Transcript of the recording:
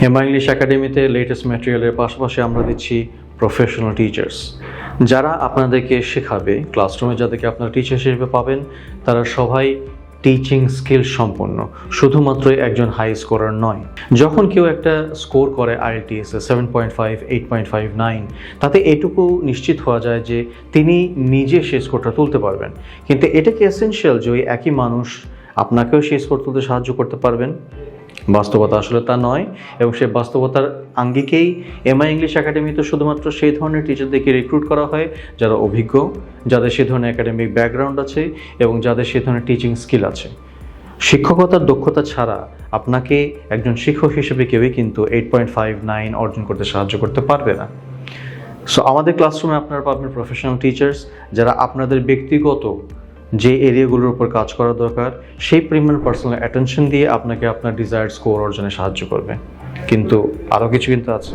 Hema English একাডেমিতে latest ম্যাটেরিয়ালের পাশাপাশি আমরা দিচ্ছি প্রফেশনাল টিচার্স, যারা আপনাদেরকে শেখাবে। ক্লাসরুমে যাদেরকে আপনারা টিচার হিসেবে পাবেন তারা সবাই টিচিং স্কিল সম্পন্ন, শুধুমাত্র একজন হাই স্কোরার নয়। যখন কেউ একটা স্কোর করে IELTS 7.5, 8.5, 9, তাতে এটুকু নিশ্চিত হওয়া যায় যে তিনি নিজে সেই স্কোরটা তুলতে পারবেন। কিন্তু এটা কি এসেনশিয়াল যে ওই একই মানুষ আপনাকেও সেই স্কোর তুলতে সাহায্য করতে পারবেন? বাস্তবতা আসলে তা নয়, এবং সেই বাস্তবতার আঙ্গিকেই এমআই ইংলিশ একাডেমিতে শুধুমাত্র সেই ধরনের টিচারদেরকে রিক্রুট করা হয় যারা অভিজ্ঞ, যাদের সেই ধরনের একাডেমিক ব্যাকগ্রাউন্ড আছে এবং যাদের সেই ধরনের টিচিং স্কিল আছে। শিক্ষকতার দক্ষতা ছাড়া আপনাকে একজন শিক্ষক হিসেবে কেউই কিন্তু 8.5, 9 অর্জন করতে সাহায্য করতে পারবে না। সো আমাদের ক্লাসরুমে আপনারা পাবেন প্রফেশনাল টিচার্স যারা আপনাদের ব্যক্তিগত যে এরিয়াগুলোর উপর কাজ করা দরকার সেই পরিমাণ পার্সোনাল অ্যাটেনশন দিয়ে আপনাকে আপনার ডিজায়ার্ড স্কোর অর্জনে সাহায্য করবে। কিন্তু আরও কিছু কিন্তু আছে।